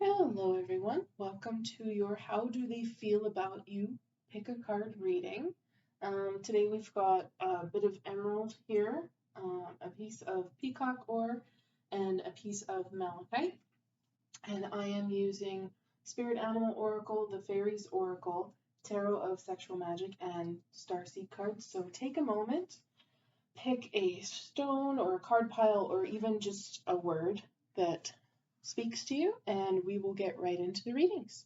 Hello, everyone. Welcome to your How Do They Feel About You Pick a Card reading. Today we've got a bit of emerald here, a piece of peacock ore, and a piece of malachite. And I am using Spirit Animal Oracle, the Fairies Oracle, Tarot of Sexual Magic, and Starseed cards. So take a moment, pick a stone or a card pile or even just a word that speaks to you, and we will get right into the readings.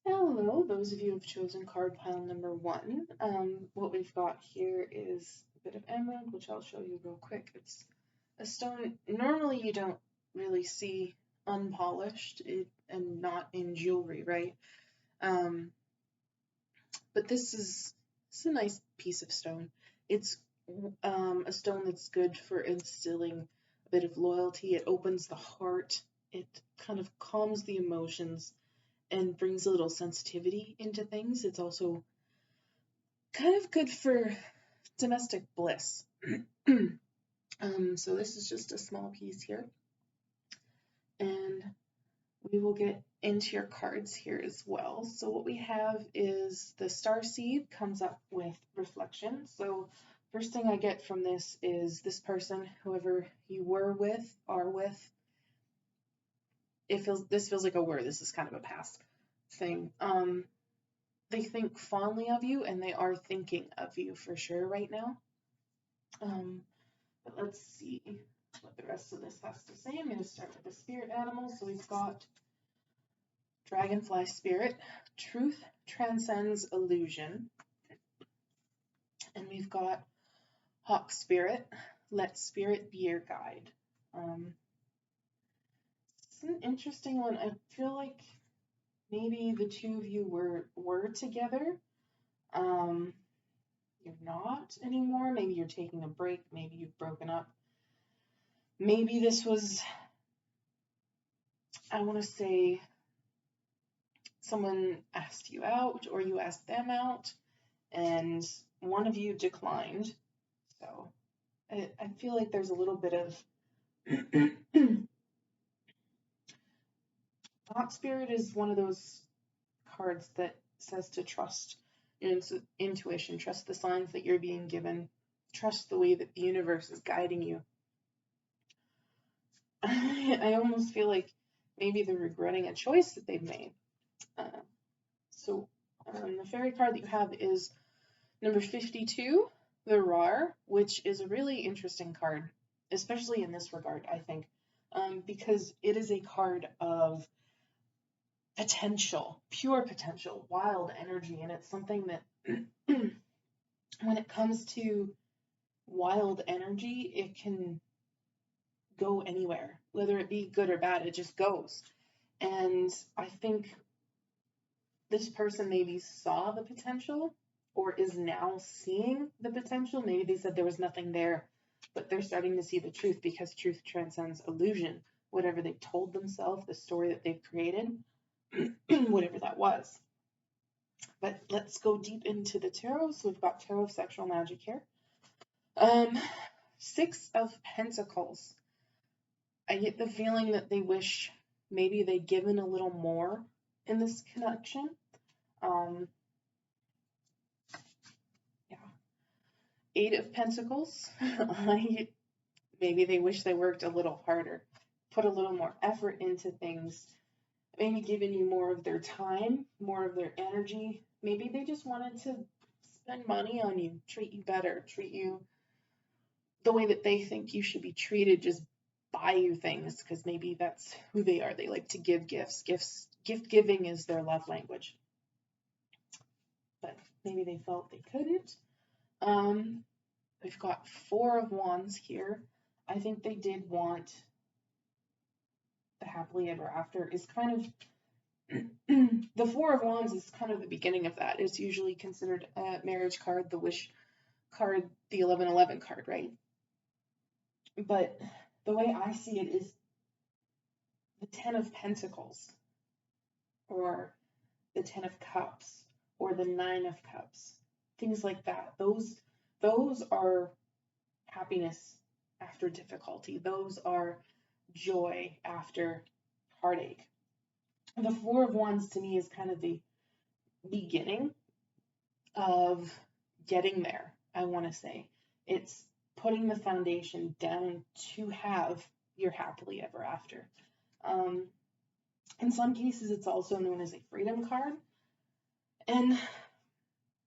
Hello, those of you who have chosen card pile number 1. What we've got here is a bit of emerald, which I'll show you real quick. It's a stone normally you don't really see unpolished and not in jewelry, right? But this is a nice piece of stone. It's a stone that's good for instilling a bit of loyalty. It opens the heart. It kind of calms the emotions and brings a little sensitivity into things. It's also kind of good for domestic bliss. So this is just a small piece here. And we will get into your cards here as well. So what we have is the star seed comes up with reflection. So first thing I get from this is this person, whoever you were with, are with, this feels like a word. This is kind of a past thing. They think fondly of you, and they are thinking of you for sure right now. But let's see what the rest of this has to say. I'm going to start with the spirit animal. So we've got Dragonfly Spirit, Truth Transcends Illusion. And we've got Hawk Spirit, Let Spirit Be Your Guide. It's an interesting one. I feel like maybe the two of you were together. You're not anymore. Maybe you're taking a break. Maybe you've broken up. Maybe this was, I want to say, someone asked you out or you asked them out and one of you declined. So I feel like there's a little bit of Hawk Spirit is one of those cards that says to trust your intuition, trust the signs that you're being given, trust the way that the universe is guiding you. I almost feel like maybe they're regretting a choice that they've made. The fairy card that you have is number 52, the Rar, which is a really interesting card, especially in this regard, I think, because it is a card of potential, pure potential, wild energy, and it's something that when it comes to wild energy, it can go anywhere, whether it be good or bad, it just goes. And I think this person maybe saw the potential or is now seeing the potential. Maybe they said there was nothing there, but they're starting to see the truth because truth transcends illusion. Whatever they've told themselves, the story that they've created, whatever that was. But let's go deep into the tarot. So we've got Tarot of Sexual Magic here. 6 of Pentacles. I get the feeling that they wish maybe they'd given a little more in this connection. Yeah. 8 of Pentacles. Maybe they wish they worked a little harder, put a little more effort into things, maybe given you more of their time, more of their energy. Maybe they just wanted to spend money on you, treat you better, treat you the way that they think you should be treated, just buy you things because maybe that's who they are. They like to give gifts. Gift giving is their love language. But maybe they felt they couldn't. We've got 4 of Wands here. I think they did want the happily ever after is kind of the 4 of Wands is kind of the beginning of that. It's usually considered a marriage card, the wish card, the 1111 card, right? But the way I see it is the 10 of Pentacles or the 10 of Cups or the 9 of Cups, things like that. Those are happiness after difficulty. Those are joy after heartache. The Four of Wands to me is kind of the beginning of getting there, I want to say. It's putting the foundation down to have your happily ever after. In some cases, it's also known as a freedom card. And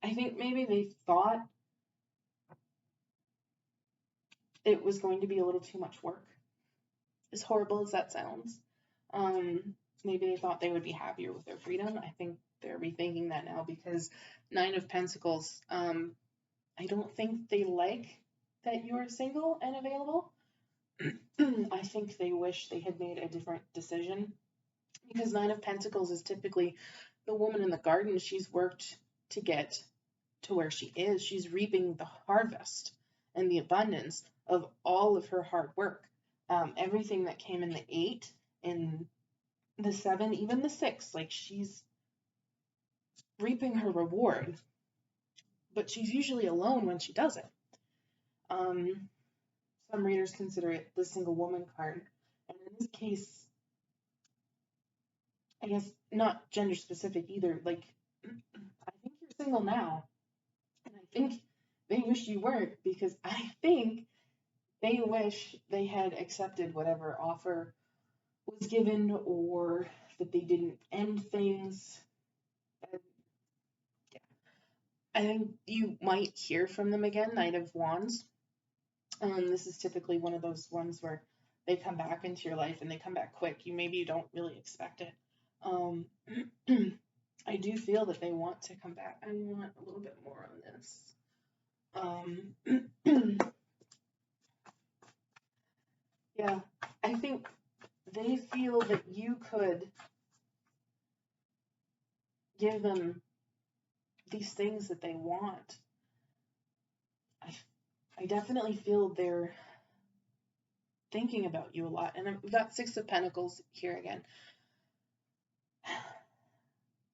I think maybe they thought it was going to be a little too much work, as horrible as that sounds. Maybe they thought they would be happier with their freedom. I think they're rethinking that now because Nine of Pentacles, I don't think they like that you're single and available. I think they wish they had made a different decision because Nine of Pentacles is typically the woman in the garden. She's worked to get to where she is. She's reaping the harvest and the abundance of all of her hard work. Everything that came in the 8, in the 7, even the 6, like she's reaping her reward, but she's usually alone when she does it. Some readers consider it the single woman card, and in this case, I guess not gender specific either. Like, I think you're single now, and I think they wish you weren't because I think they wish they had accepted whatever offer was given or that they didn't end things. And yeah, I think you might hear from them again, Knight of Wands. This is typically one of those ones where they come back into your life and they come back quick. Maybe you don't really expect it. I do feel that they want to come back. I want a little bit more on this. Yeah, I think they feel that you could give them these things that they want. I definitely feel they're thinking about you a lot. And we've got Six of Pentacles here again.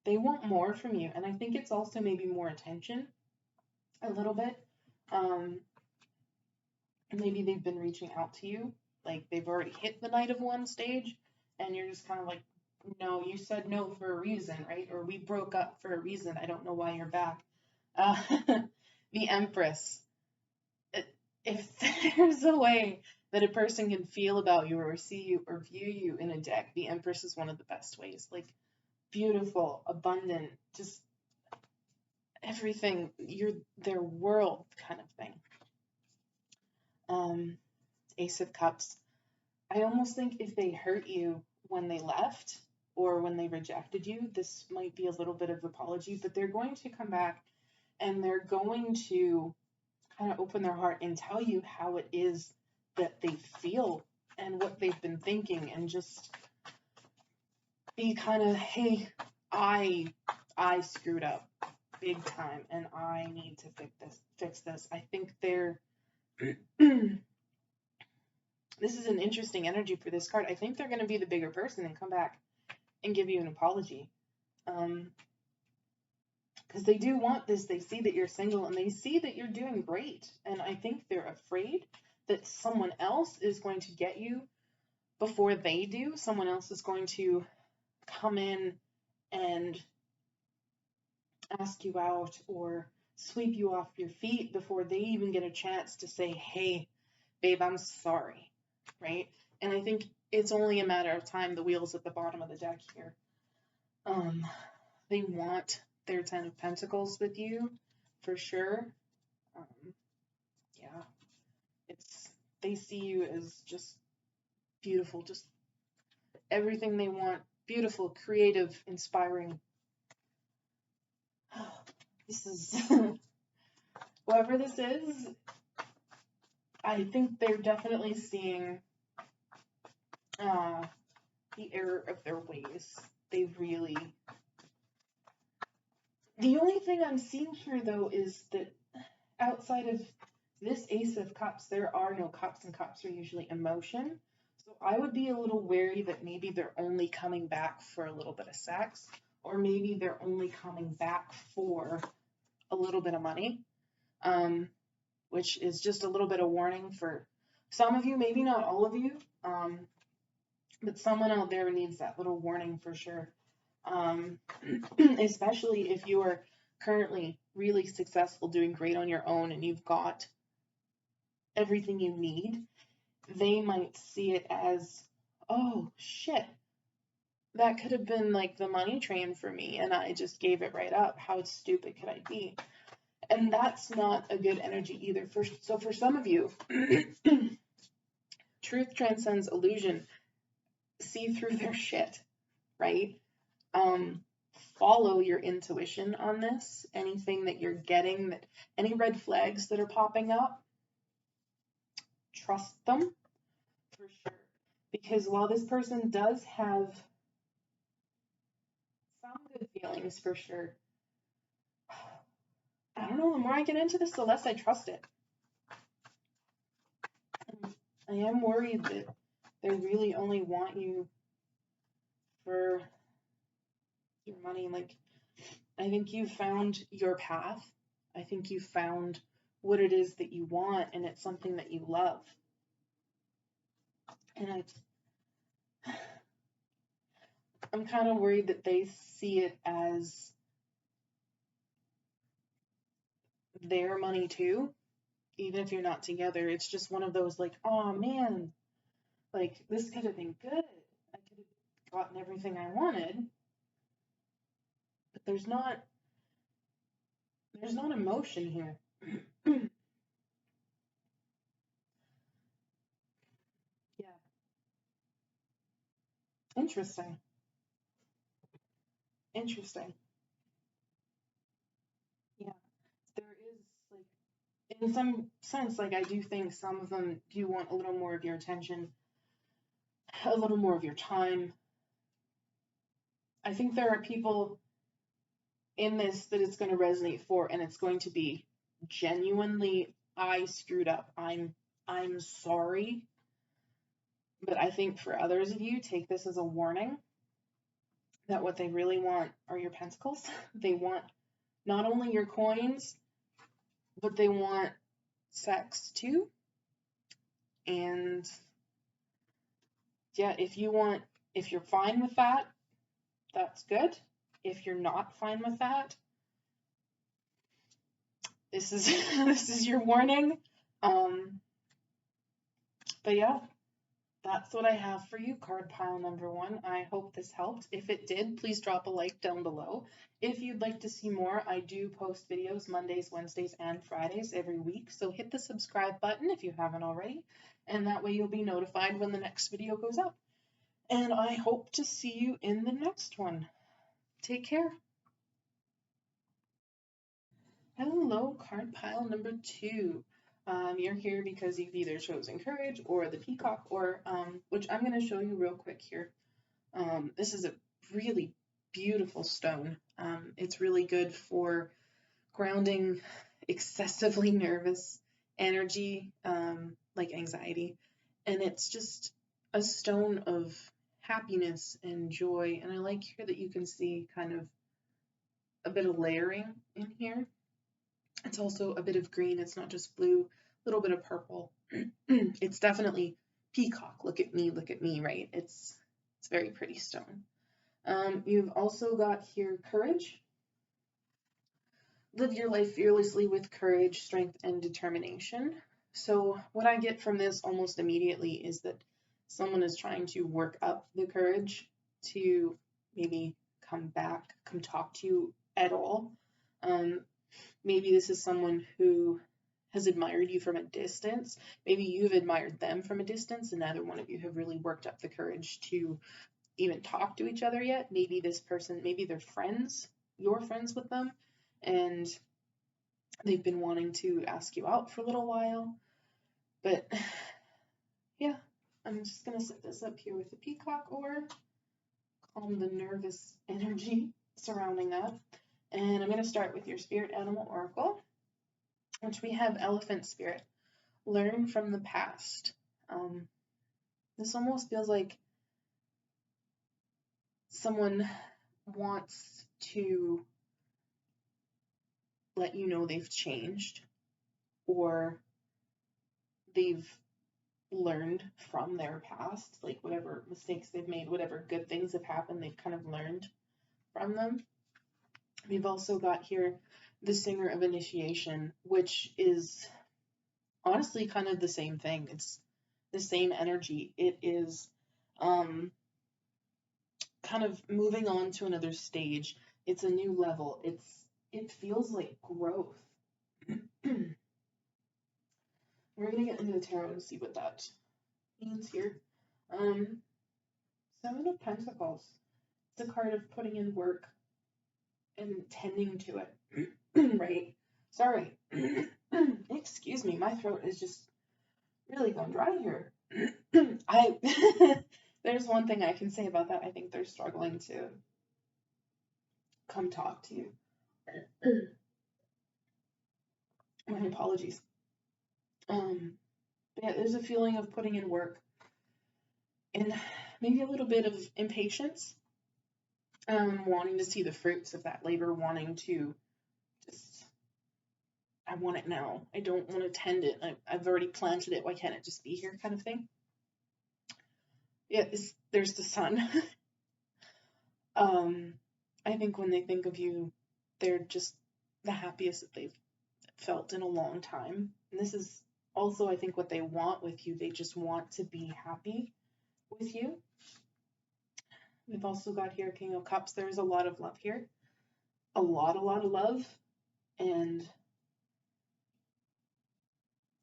They want more from you. And I think it's also maybe more attention a little bit. Maybe they've been reaching out to you. Like they've already hit the Knight of Wands stage. And you're just kind of like, no, you said no for a reason, right? Or we broke up for a reason. I don't know why you're back. The Empress. If there's a way that a person can feel about you or see you or view you in a deck, the Empress is one of the best ways. Like beautiful, abundant, just everything. You're their world kind of thing. Ace of Cups. I almost think if they hurt you when they left or when they rejected you, this might be a little bit of apology, but they're going to come back and they're going to kind of open their heart and tell you how it is that they feel and what they've been thinking and just be kind of, hey, I screwed up big time and I need to fix this. I think they're this is an interesting energy for this card. I think they're going to be the bigger person and come back and give you an apology. Because they do want this. They see that you're single and they see that you're doing great. And I think they're afraid that someone else is going to get you before they do. Someone else is going to come in and ask you out or sweep you off your feet before they even get a chance to say, hey, babe, I'm sorry, right? And I think it's only a matter of time. The wheel's at the bottom of the deck here. They want their Ten of Pentacles with you, for sure. Yeah, they see you as just beautiful, just everything they want. Beautiful, creative, inspiring. This is whoever this is. I think they're definitely seeing the error of their ways. They really. The only thing I'm seeing here, though, is that outside of this Ace of Cups, there are no cups, and cups are usually emotion. So I would be a little wary that maybe they're only coming back for a little bit of sex, or maybe they're only coming back for a little bit of money, which is just a little bit of warning for some of you, maybe not all of you. But someone out there needs that little warning for sure. Especially if you are currently really successful, doing great on your own, and you've got everything you need, they might see it as, oh shit, that could have been like the money train for me, and I just gave it right up. How stupid could I be? And that's not a good energy either. So for some of you, truth transcends illusion. See through their shit, right? Follow your intuition on this. Anything that you're getting, that any red flags that are popping up, trust them for sure. Because while this person does have some good feelings for sure, I don't know, the more I get into this, the less I trust it. I am worried that they really only want you for your money. Like, I think you've found your path. I think you've found what it is that you want, and it's something that you love. And I'm kind of worried that they see it as their money too, even if you're not together. It's just one of those like, oh man, like this could have been good. I could have gotten everything I wanted. But there's not emotion here. Yeah. Interesting. Interesting. Yeah. There is like, in some sense, like I do think some of them do want a little more of your attention, a little more of your time. I think there are people in this that it's going to resonate for, and it's going to be genuinely, I screwed up. I'm sorry. But I think for others of you, take this as a warning that what they really want are your pentacles. They want not only your coins, but they want sex too. And yeah, if you're fine with that, that's good. If you're not fine with that, this is this is your warning. But yeah, that's what I have for you, card pile number 1. I hope this helped. If it did, please drop a like down below. If you'd like to see more, I do post videos Mondays, Wednesdays, and Fridays every week. So hit the subscribe button if you haven't already, and that way you'll be notified when the next video goes up. And I hope to see you in the next one. Take care. Hello, card pile number 2. You're here because you've either chosen courage or the peacock, or which I'm going to show you real quick here. This is a really beautiful stone. It's really good for grounding excessively nervous energy, like anxiety. And it's just a stone of happiness and joy. And I like here that you can see kind of a bit of layering in here. It's also a bit of green. It's not just blue, a little bit of purple. It's definitely peacock. Look at me, right? It's a very pretty stone. You've also got here courage. Live your life fearlessly with courage, strength, and determination. So what I get from this almost immediately is that someone is trying to work up the courage to maybe come talk to you at all. Maybe this is someone who has admired you from a distance. Maybe you've admired them from a distance, and neither one of you have really worked up the courage to even talk to each other yet. Maybe this person, maybe they're friends, you're friends with them, and they've been wanting to ask you out for a little while. But yeah, I'm just going to set this up here with the peacock or calm the nervous energy surrounding that. And I'm going to start with your spirit animal oracle, which we have elephant spirit. Learn from the past. This almost feels like someone wants to let you know they've changed, or they've learned from their past, like whatever mistakes they've made, whatever good things have happened, they've kind of learned from them. We've also got here the Singer of Initiation, which is honestly kind of the same thing. It's the same energy. It is kind of moving on to another stage. It's a new level. It feels like growth. We're gonna get into the tarot and see what that means here. Seven of Pentacles. It's a card of putting in work and tending to it. Right? Sorry. Excuse me, my throat is just really gone dry here. There's one thing I can say about that. I think they're struggling to come talk to you. My apologies. Yeah, there's a feeling of putting in work and maybe a little bit of impatience, wanting to see the fruits of that labor, wanting to just, I want it now. I don't want to tend it. I've already planted it. Why can't it just be here, kind of thing? Yeah, there's the sun. I think when they think of you, they're just the happiest that they've felt in a long time. And this is also, I think, what they want with you. They just want to be happy with you. We've also got here King of Cups. There's a lot of love here. A lot of love. And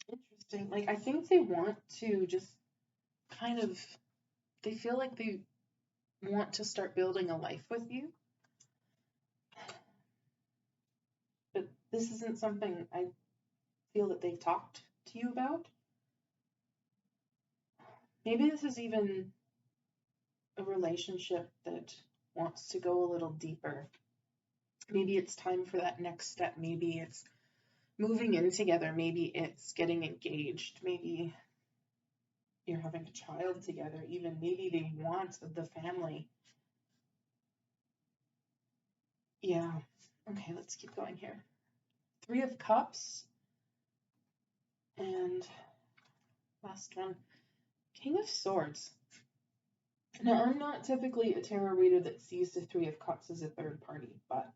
interesting. Like, I think they want to just kind of, they feel like they want to start building a life with you. But this isn't something I feel that they've talked to you about. Maybe this is even a relationship that wants to go a little deeper. Maybe it's time for that next step. Maybe it's moving in together. Maybe it's getting engaged. Maybe you're having a child together. Even maybe they want the family. Yeah. Okay, let's keep going here. Three of Cups. And last one, King of Swords. Now, I'm not typically a tarot reader that sees the Three of Cups as a third party, but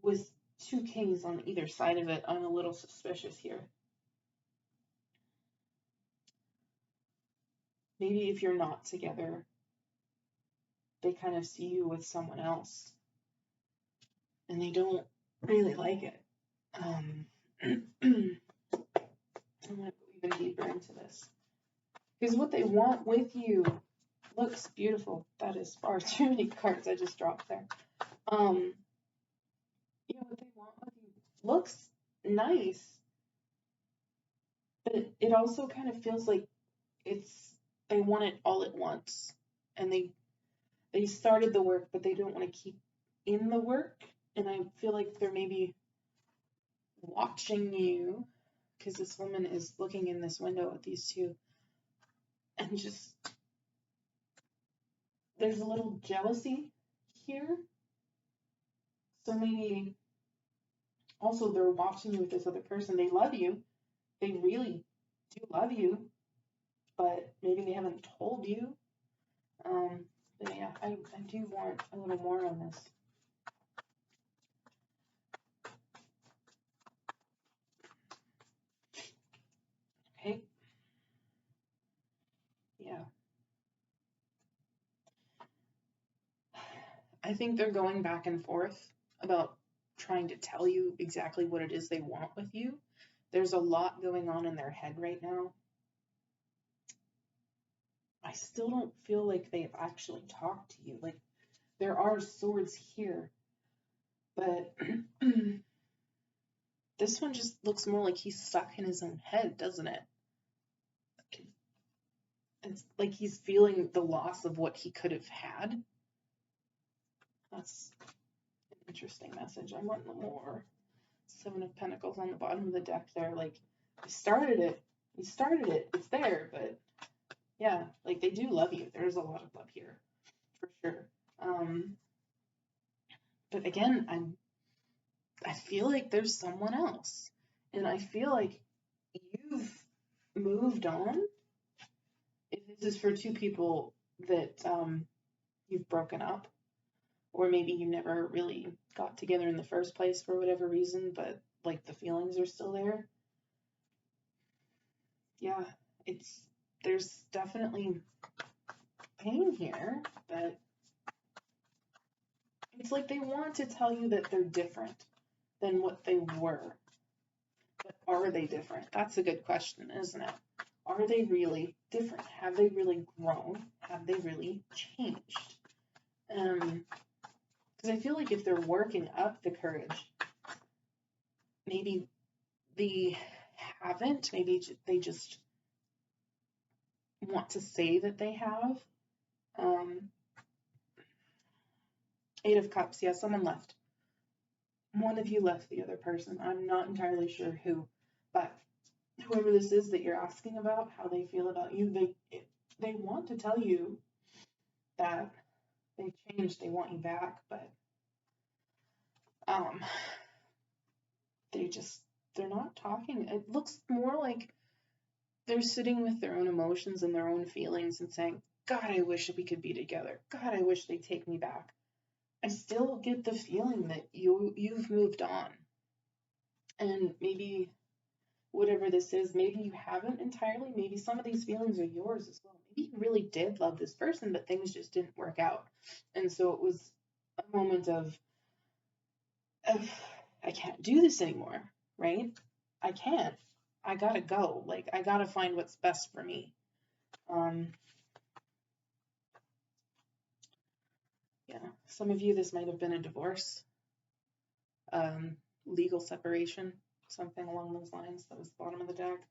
with two kings on either side of it, I'm a little suspicious here. Maybe if you're not together, they kind of see you with someone else, and they don't really like it. I'm going to go even deeper into this. Because what they want with you looks beautiful. That is far too many cards I just dropped there. Yeah, what they want with you looks nice, but it also kind of feels like they want it all at once, and they started the work, but they don't want to keep in the work, and I feel like they're maybe watching you, because this woman is looking in this window at these two, and just there's a little jealousy here. So maybe also they're watching you with this other person. They love you. They really do love you, but maybe they haven't told you. But yeah, I do want a little more on this. Okay. Yeah. I think they're going back and forth about trying to tell you exactly what it is they want with you. There's a lot going on in their head right now. I still don't feel like they've actually talked to you. Like, there are swords here, but this one just looks more like he's stuck in his own head, doesn't it? It's like he's feeling the loss of what he could have had. That's an interesting message. I want more. Seven of Pentacles on the bottom of the deck there. Like, we started it. It's there, but yeah, like they do love you. There's a lot of love here, for sure. But again, I feel like there's someone else, and I feel like you've moved on, if this is for two people that you've broken up, or maybe you never really got together in the first place for whatever reason, but like the feelings are still there. Yeah, there's definitely pain here, but it's like they want to tell you that they're different than what they were. But are they different? That's a good question, isn't it? Are they really different? Have they really grown? Have they really changed? Because I feel like if they're working up the courage, maybe they haven't. Maybe they just want to say that they have. Eight of Cups. Yeah, someone left. One of you left the other person. I'm not entirely sure who, but whoever this is that you're asking about, how they feel about you, they want to tell you that they've changed. They want you back, but they're not talking. It looks more like they're sitting with their own emotions and their own feelings and saying, God, I wish we could be together. God, I wish they'd take me back. I still get the feeling that you've moved on. And maybe whatever this is, maybe you haven't entirely. Maybe some of these feelings are yours as well. Maybe you really did love this person, but things just didn't work out. And so it was a moment of I can't do this anymore, right? I can't. I gotta go. Like, I gotta find what's best for me. Yeah, some of you, this might have been a divorce, legal separation, something along those lines. That was the bottom of the deck.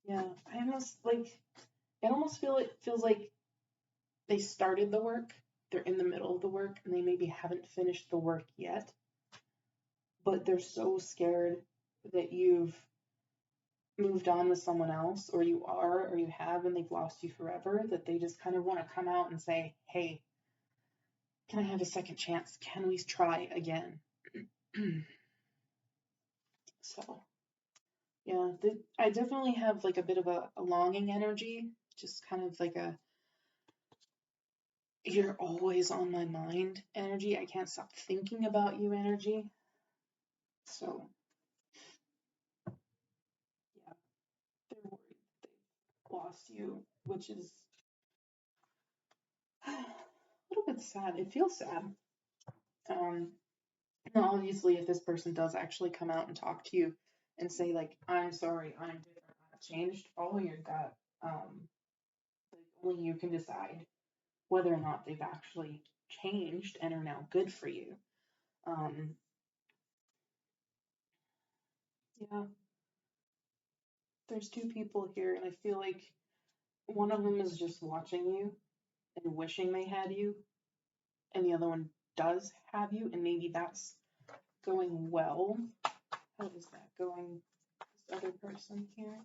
Yeah, I almost feel it feels like they started the work, they're in the middle of the work, and they maybe haven't finished the work yet, but they're so scared that you've moved on with someone else, or you are, or you have, and they've lost you forever, that they just kind of want to come out and say, hey, can I have a second chance? Can we try again? So, yeah, I definitely have like a bit of a longing energy, just kind of like a you're always on my mind energy. I can't stop thinking about you energy. So, yeah, they're worried they've lost you, which is a little bit sad. It feels sad. Now, obviously, if this person does actually come out and talk to you and say, like, I'm sorry, I'm different, I've changed, follow your gut. Like, only you can decide whether or not they've actually changed and are now good for you. Yeah, there's two people here, and I feel like one of them is just watching you and wishing they had you, and the other one does have you, and maybe that's going well. How is that going? This other person here.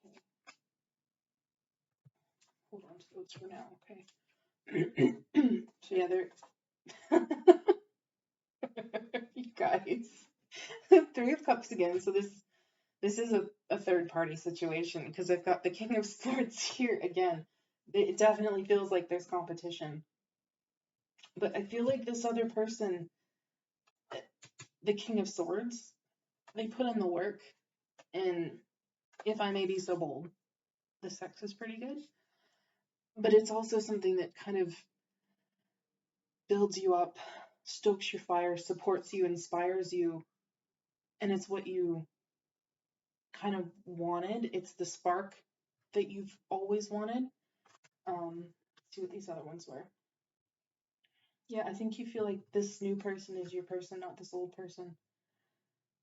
Okay. Hold on to those for now, okay? So yeah, they're you guys. Three of Cups again. So this is a third party situation because I've got the King of Swords here again. It definitely feels like there's competition. But I feel like this other person, the King of Swords, they put in the work, and if I may be so bold, the sex is pretty good. But it's also something that kind of builds you up, stokes your fire, supports you, inspires you, and it's what you kind of wanted. It's the spark that you've always wanted. Let's see what these other ones were. Yeah, I think you feel like this new person is your person, not this old person.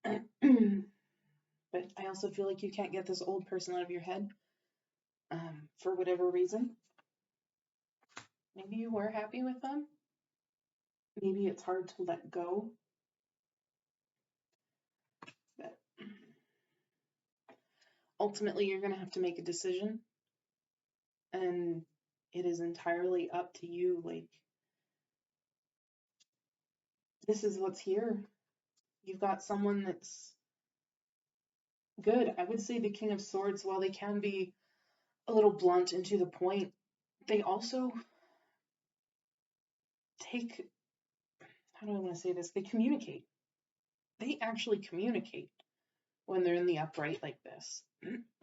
But I also feel like you can't get this old person out of your head for whatever reason. Maybe you were happy with them. Maybe it's hard to let go. But ultimately you're going to have to make a decision, and it is entirely up to you. Like, this is what's here. You've got someone that's good. I would say the King of Swords, while they can be a little blunt and to the point, they also take, how do I want to say this? They communicate. They actually communicate when they're in the upright like this.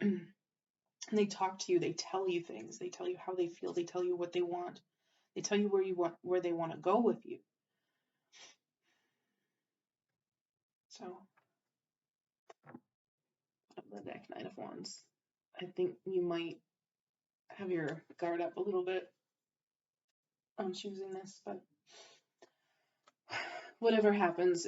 And they talk to you, they tell you things, they tell you how they feel, they tell you what they want, they tell you where they want to go with you. So, the deck, Nine of Wands. I think you might have your guard up a little bit on choosing this, but whatever happens,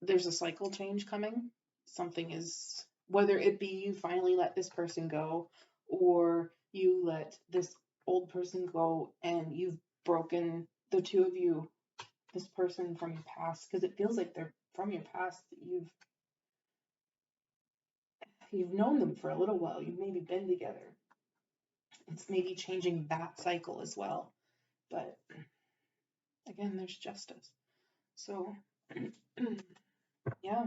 there's a cycle change coming. Something is, whether it be you finally let this person go, or you let this old person go and you've broken the two of you, this person from your past, because it feels like they're from your past. You've known them for a little while, you've maybe been together. It's maybe changing that cycle as well. But again, there's justice. So yeah,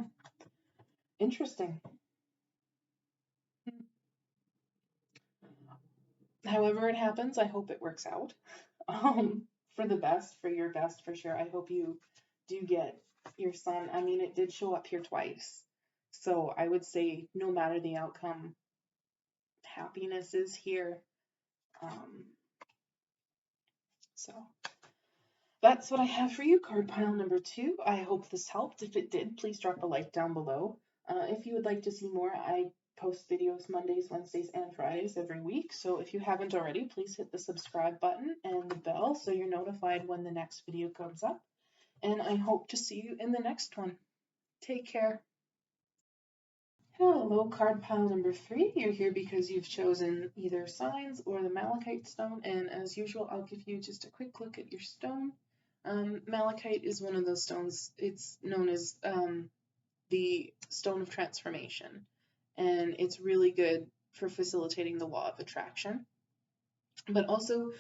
interesting. However it happens, I hope it works out. For the best, for your best, for sure. I hope you do get your son. I mean, it did show up here twice. So I would say no matter the outcome, happiness is here. So that's what I have for you, card pile number 2. I hope this helped. If it did, please drop a like down below. If you would like to see more, I post videos Mondays, Wednesdays, and Fridays every week. So if you haven't already, please hit the subscribe button and the bell so you're notified when the next video comes up. And I hope to see you in the next one. Take care. Hello, card pile number 3. You're here because you've chosen either signs or the malachite stone. And as usual, I'll give you just a quick look at your stone. Malachite is one of those stones. It's known as the stone of transformation, and it's really good for facilitating the law of attraction. But also,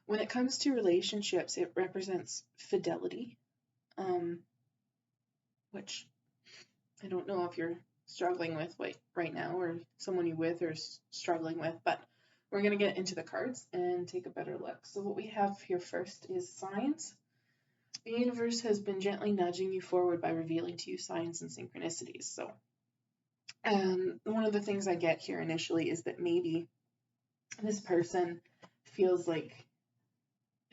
when it comes to relationships, it represents fidelity, which I don't know if you're struggling with right now, or someone you're with or struggling with, but we're going to get into the cards and take a better look. So what we have here first is signs. The universe has been gently nudging you forward by revealing to you signs and synchronicities. So one of the things I get here initially is that maybe this person feels like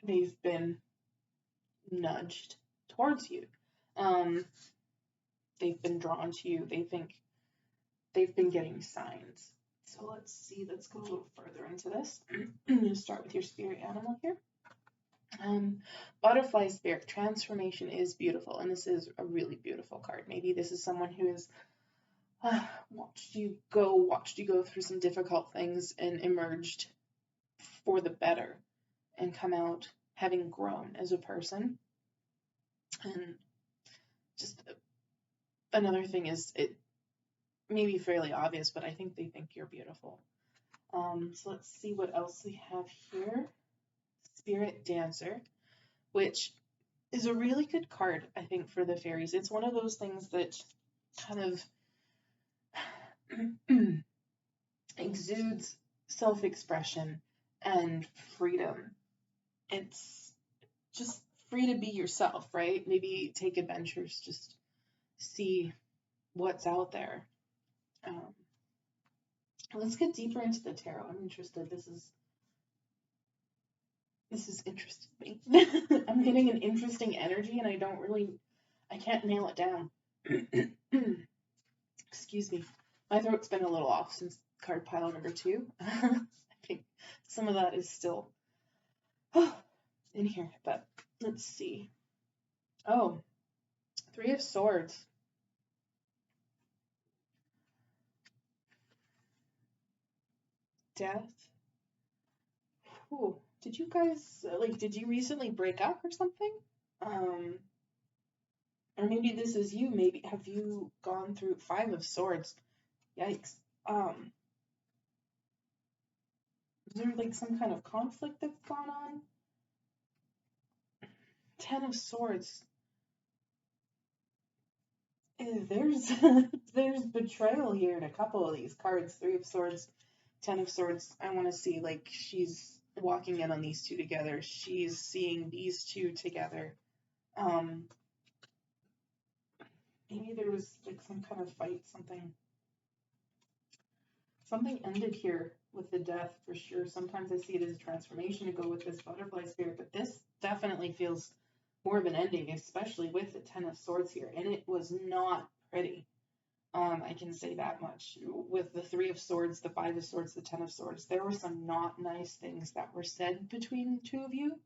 they've been nudged towards you. They've been drawn to you. They think they've been getting signs. So let's see. Let's go a little further into this. I'm going to start with your spirit animal here. Butterfly spirit transformation is beautiful, and this is a really beautiful card. Maybe this is someone who has watched you go through some difficult things and emerged for the better and come out having grown as a person. And just another thing is, it may be fairly obvious, but I think they think you're beautiful. So let's see what else we have here. Spirit Dancer, which is a really good card, I think, for the fairies. It's one of those things that kind of exudes self-expression and freedom. It's just free to be yourself, right? Maybe take adventures, just see what's out there. Let's get deeper into the tarot. I'm interested. This is interesting me. I'm getting an interesting energy, and I can't nail it down. Excuse me. My throat's been a little off since card pile number 2. I think some of that is still in here, but let's see. Oh, 3 of Swords. Death. Ooh, did you guys, did you recently break up or something? Or maybe this is you. Maybe have you gone through 5 of Swords? Yikes. Is there like some kind of conflict that's gone on? Ten of Swords. There's there's betrayal here in a couple of these cards. Three of Swords, Ten of Swords. I want to see like she's walking in on these two together. She's seeing these two together. Maybe there was like some kind of fight, something ended here with the death for sure. Sometimes I see it as a transformation to go with this butterfly spirit, but this definitely feels more of an ending, especially with the Ten of Swords here, and it was not pretty. I can say that much. With the Three of Swords, the Five of Swords, the Ten of Swords, there were some not nice things that were said between the two of you.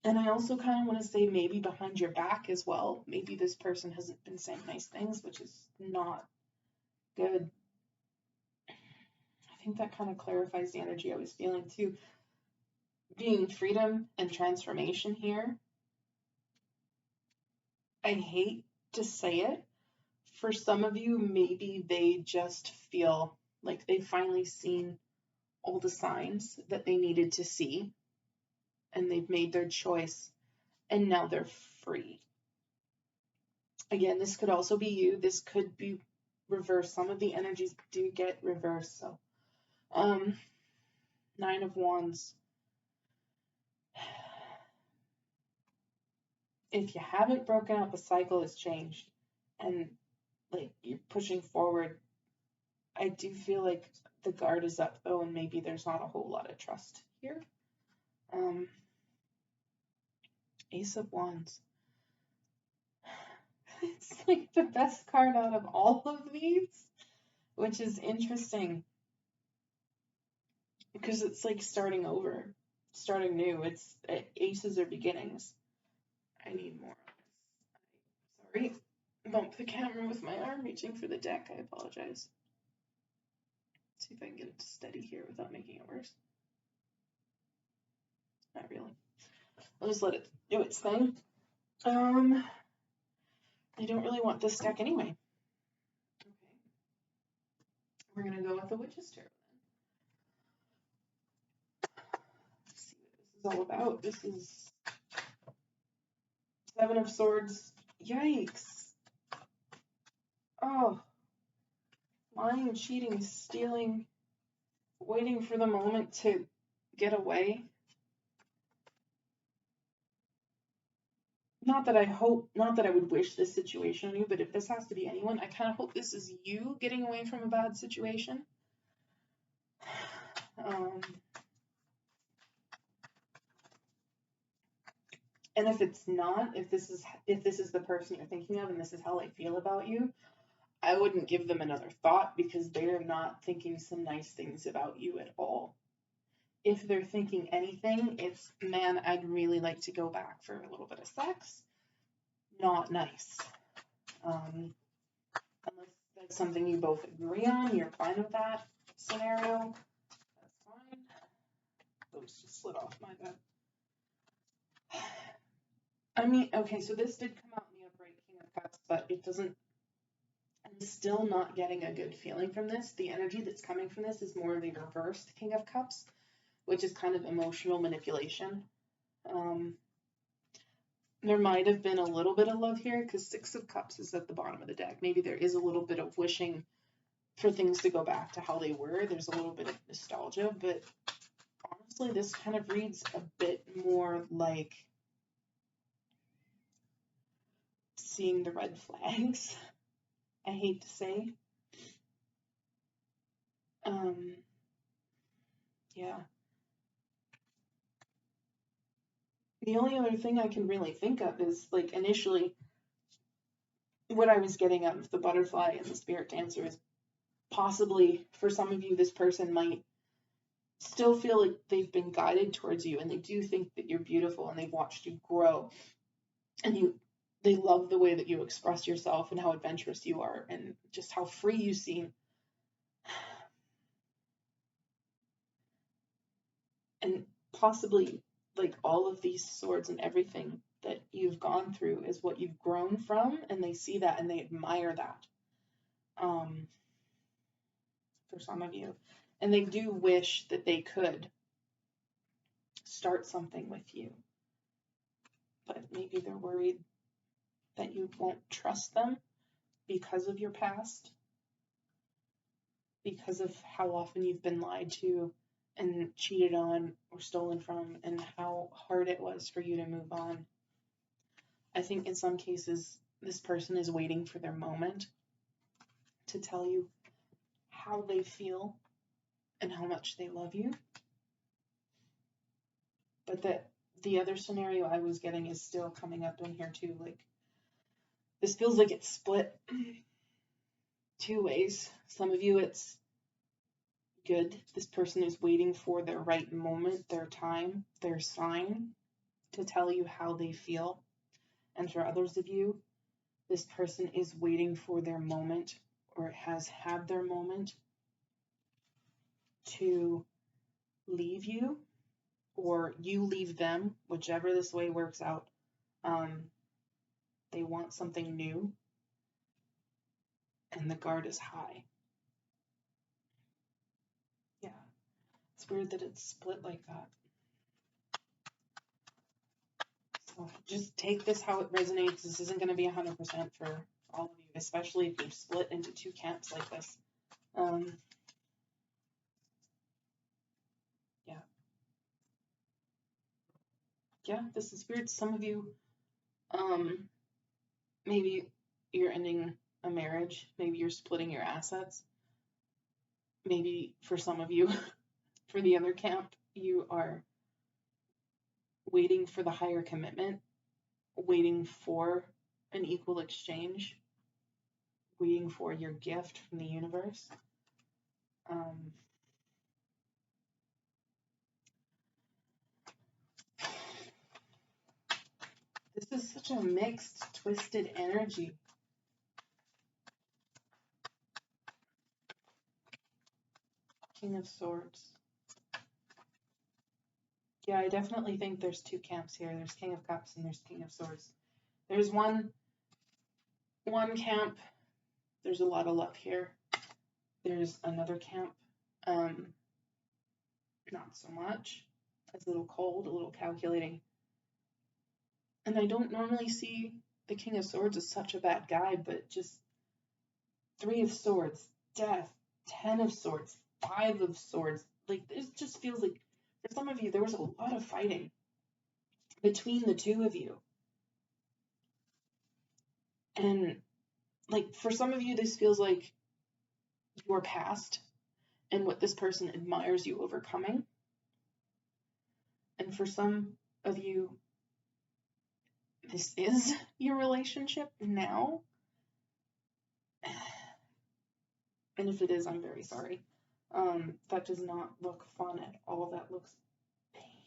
And I also kind of want to say maybe behind your back as well. Maybe this person hasn't been saying nice things, which is not good. I think that kind of clarifies the energy I was feeling too. Being freedom and transformation here. I hate to say it. For some of you, maybe they just feel like they've finally seen all the signs that they needed to see, and they've made their choice, and now they're free. Again, this could also be you. This could be reversed. Some of the energies do get reversed. So, Nine of Wands. If you haven't broken up, a cycle has changed, and like you're pushing forward. I do feel like the guard is up though, and maybe there's not a whole lot of trust here. Ace of Wands. It's like the best card out of all of these, which is interesting because it's like starting over, starting new. It's aces are beginnings. I need more. Sorry, bump the camera with my arm reaching for the deck. I apologize. Let's see if I can get it steady here without making it worse. Not really. I'll just let it do its thing. I don't really want this deck anyway. Okay. We're going to go with the Witch's Tarot then. Let's see what this is all about. This is Seven of Swords. Yikes. Oh. Lying, cheating, stealing, waiting for the moment to get away. Not that I would wish this situation on you, but if this has to be anyone, I kind of hope this is you getting away from a bad situation. And if it's not, if this is the person you're thinking of and this is how they feel about you, I wouldn't give them another thought because they're not thinking some nice things about you at all. If they're thinking anything, it's, man, I'd really like to go back for a little bit of sex. Not nice. Unless that's something you both agree on, you're fine with that scenario. That's fine. Those just slid off my bed. I mean, okay, so this did come out in the upright King of Cups, but it doesn't, I'm still not getting a good feeling from this. The energy that's coming from this is more of the reversed King of Cups, which is kind of emotional manipulation. There might have been a little bit of love here because Six of Cups is at the bottom of the deck. Maybe there is a little bit of wishing for things to go back to how they were. There's a little bit of nostalgia, but honestly, this kind of reads a bit more like seeing the red flags, I hate to say. Yeah. The only other thing I can really think of is, like, initially, what I was getting out of the butterfly and the spirit dancer is possibly, for some of you, this person might still feel like they've been guided towards you and they do think that you're beautiful and they've watched you grow and they love the way that you express yourself and how adventurous you are and just how free you seem. And possibly, like, all of these swords and everything that you've gone through is what you've grown from, and they see that and they admire that. for some of you. And they do wish that they could start something with you. But maybe they're worried that you won't trust them because of your past, because of how often you've been lied to and cheated on or stolen from, and how hard it was for you to move on. I think in some cases, this person is waiting for their moment to tell you how they feel and how much they love you. But the other scenario I was getting is still coming up in here too. Like, this feels like it's split two ways. Some of you, it's good. This person is waiting for their right moment, their time, their sign to tell you how they feel. And for others of you, this person is waiting for their moment, or has had their moment, to leave you, or you leave them, whichever this way works out. They want something new, and the guard is high. Yeah, it's weird that it's split like that. So just take this how it resonates. This isn't going to be 100% for all of you, especially if you're split into two camps like this. Yeah, this is weird. Some of you, maybe you're ending a marriage. Maybe you're splitting your assets. Maybe for some of you, for the other camp, you are waiting for the higher commitment, waiting for an equal exchange, waiting for your gift from the universe. This is such a mixed, twisted energy. King of Swords. Yeah, I definitely think there's two camps here. There's King of Cups and there's King of Swords. There's one camp, there's a lot of love here. There's another camp, not so much. It's a little cold, a little calculating. And I don't normally see the King of Swords as such a bad guy, but just 3 of Swords, Death, 10 of Swords, 5 of Swords. Like, it just feels like, for some of you, there was a lot of fighting between the two of you. And, like, for some of you, this feels like your past and what this person admires you overcoming. And for some of you, this is your relationship now. And if it is, I'm very sorry. That does not look fun at all. That looks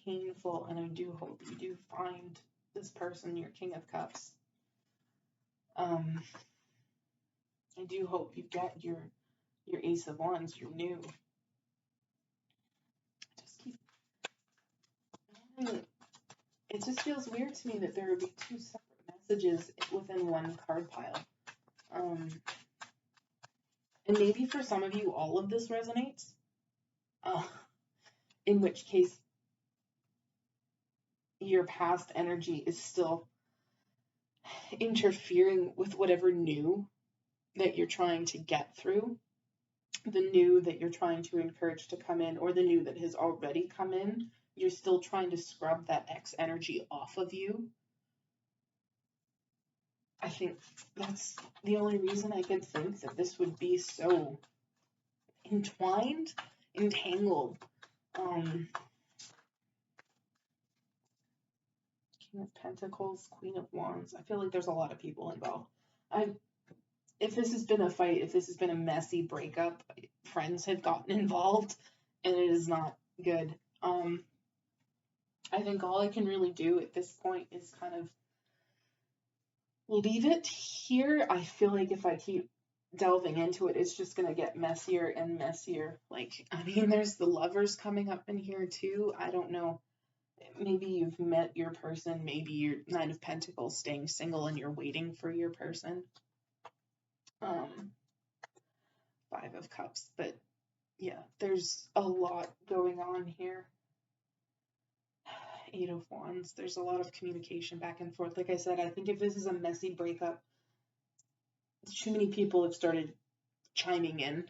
painful, and I do hope you do find this person, your King of Cups. I do hope you get your Ace of Wands, your new. It just feels weird to me that there would be 2 separate messages within one card pile. And maybe for some of you, all of this resonates. In which case, your past energy is still interfering with whatever new that you're trying to get through, the new that you're trying to encourage to come in, or the new that has already come in. You're still trying to scrub that X energy off of you. I think that's the only reason I could think that this would be so entwined, entangled. King of Pentacles, Queen of Wands. I feel like there's a lot of people involved. If this has been a fight, if this has been a messy breakup, friends have gotten involved, and it is not good. I think all I can really do at this point is kind of leave it here. I feel like if I keep delving into it, it's just going to get messier and messier. Like, I mean, there's the Lovers coming up in here too. I don't know. Maybe you've met your person. Maybe you're 9 of Pentacles, staying single, and you're waiting for your person. Five of Cups. But yeah, there's a lot going on here. Eight of Wands. There's a lot of communication back and forth. Like I said, I think if this is a messy breakup, too many people have started chiming in.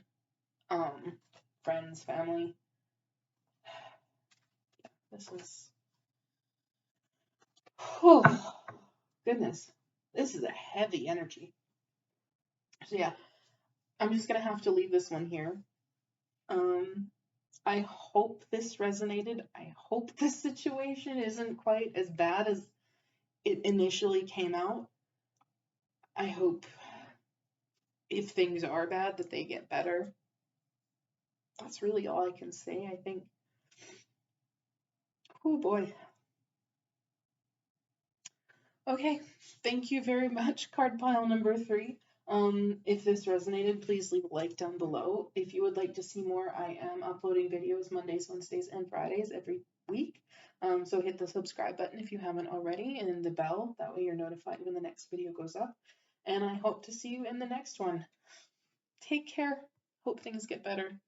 Friends, family. This is, oh goodness, this is a heavy energy. So yeah, I'm just gonna have to leave this one here. I hope this resonated. I hope this situation isn't quite as bad as it initially came out. I hope if things are bad that they get better. That's really all I can say, I think. Oh boy. Okay, thank you very much, card pile number 3. If this resonated, please leave a like down below. If you would like to see more, I am uploading videos Mondays, Wednesdays, and Fridays every week. So hit the subscribe button if you haven't already, and the bell. That way you're notified when the next video goes up. And I hope to see you in the next one. Take care. Hope things get better.